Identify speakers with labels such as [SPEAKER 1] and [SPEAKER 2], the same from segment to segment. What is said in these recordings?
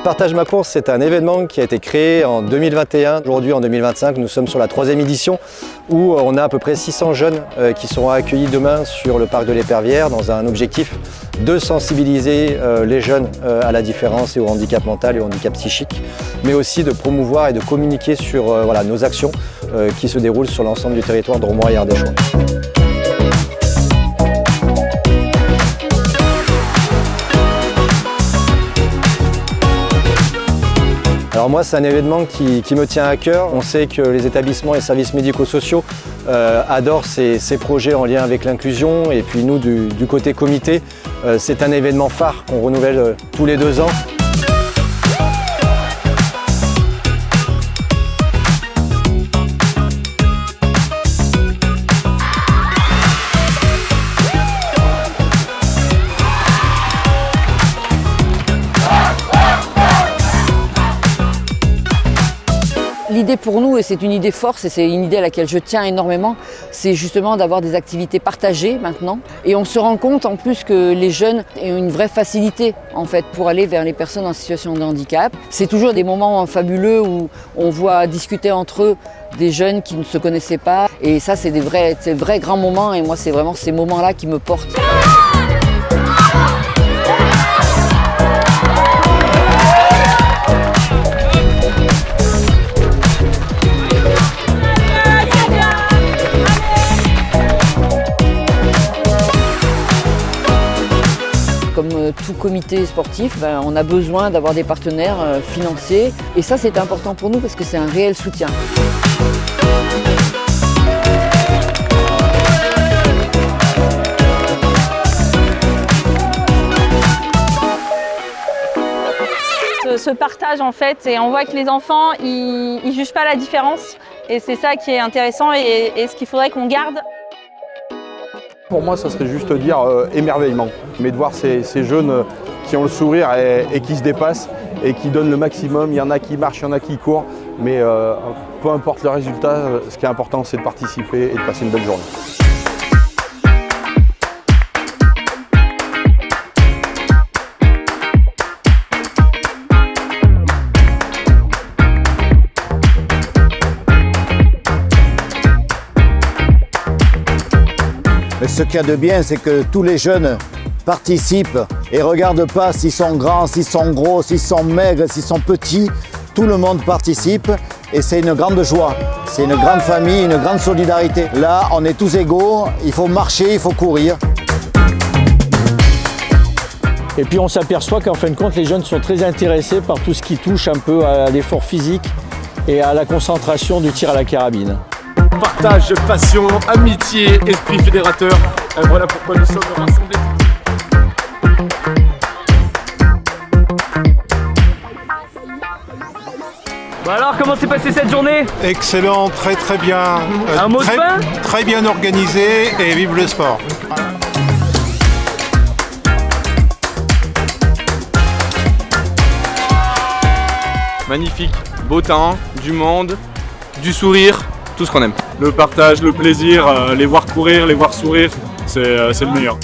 [SPEAKER 1] Partage ma course, c'est un événement qui a été créé en 2021. Aujourd'hui, en 2025, nous sommes sur la 3e édition où on a à peu près 600 jeunes qui seront accueillis demain sur le parc de l'Épervière dans un objectif de sensibiliser les jeunes à la différence et au handicap mental et au handicap psychique, mais aussi de promouvoir et de communiquer sur nos actions qui se déroulent sur l'ensemble du territoire drômois et ardéchois. Alors moi, c'est un événement qui me tient à cœur. On sait que les établissements et services médico-sociaux adorent ces projets en lien avec l'inclusion. Et puis nous, du côté comité, c'est un événement phare qu'on renouvelle tous les 2 ans.
[SPEAKER 2] L'idée pour nous, et c'est une idée force et c'est une idée à laquelle je tiens énormément, c'est justement d'avoir des activités partagées maintenant. Et on se rend compte en plus que les jeunes ont une vraie facilité en fait pour aller vers les personnes en situation de handicap. C'est toujours des moments fabuleux où on voit discuter entre eux des jeunes qui ne se connaissaient pas. Et ça, c'est des vrais grands moments et moi, c'est vraiment ces moments-là qui me portent. Comme tout comité sportif, on a besoin d'avoir des partenaires financiers et ça c'est important pour nous parce que c'est un réel soutien.
[SPEAKER 3] Ce partage en fait, et on voit que les enfants ils jugent pas la différence et c'est ça qui est intéressant et ce qu'il faudrait qu'on garde.
[SPEAKER 4] Pour moi, ça serait juste dire émerveillement, mais de voir ces jeunes qui ont le sourire et qui se dépassent et qui donnent le maximum. Il y en a qui marchent, il y en a qui courent, mais peu importe le résultat, ce qui est important, c'est de participer et de passer une belle journée.
[SPEAKER 5] Mais ce qu'il y a de bien, c'est que tous les jeunes participent et ne regardent pas s'ils sont grands, s'ils sont gros, s'ils sont maigres, s'ils sont petits. Tout le monde participe et c'est une grande joie. C'est une grande famille, une grande solidarité. Là, on est tous égaux, il faut marcher, il faut courir.
[SPEAKER 6] Et puis on s'aperçoit qu'en fin de compte, les jeunes sont très intéressés par tout ce qui touche un peu à l'effort physique et à la concentration du tir à la carabine.
[SPEAKER 7] Partage, passion, amitié, esprit fédérateur. Voilà pourquoi nous sommes rassemblés.
[SPEAKER 8] Bon alors, comment s'est passée cette journée?
[SPEAKER 9] Excellent, très bien.
[SPEAKER 8] Un mot de fin?
[SPEAKER 9] Très bien organisé et vive le sport.
[SPEAKER 7] Magnifique, beau temps, du monde, du sourire. Tout ce qu'on aime. Le partage, le plaisir, les voir courir, les voir sourire, c'est le meilleur.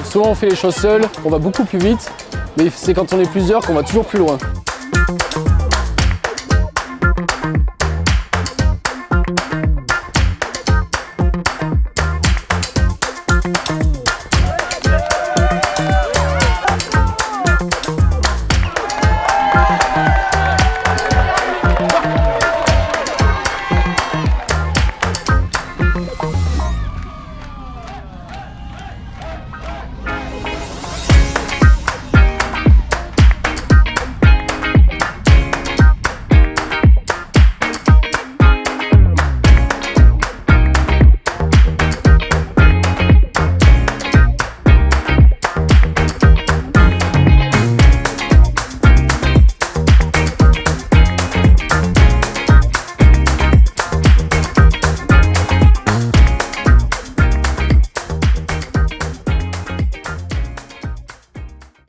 [SPEAKER 10] Souvent on fait les choses seuls, on va beaucoup plus vite, mais c'est quand on est plusieurs qu'on va toujours plus loin.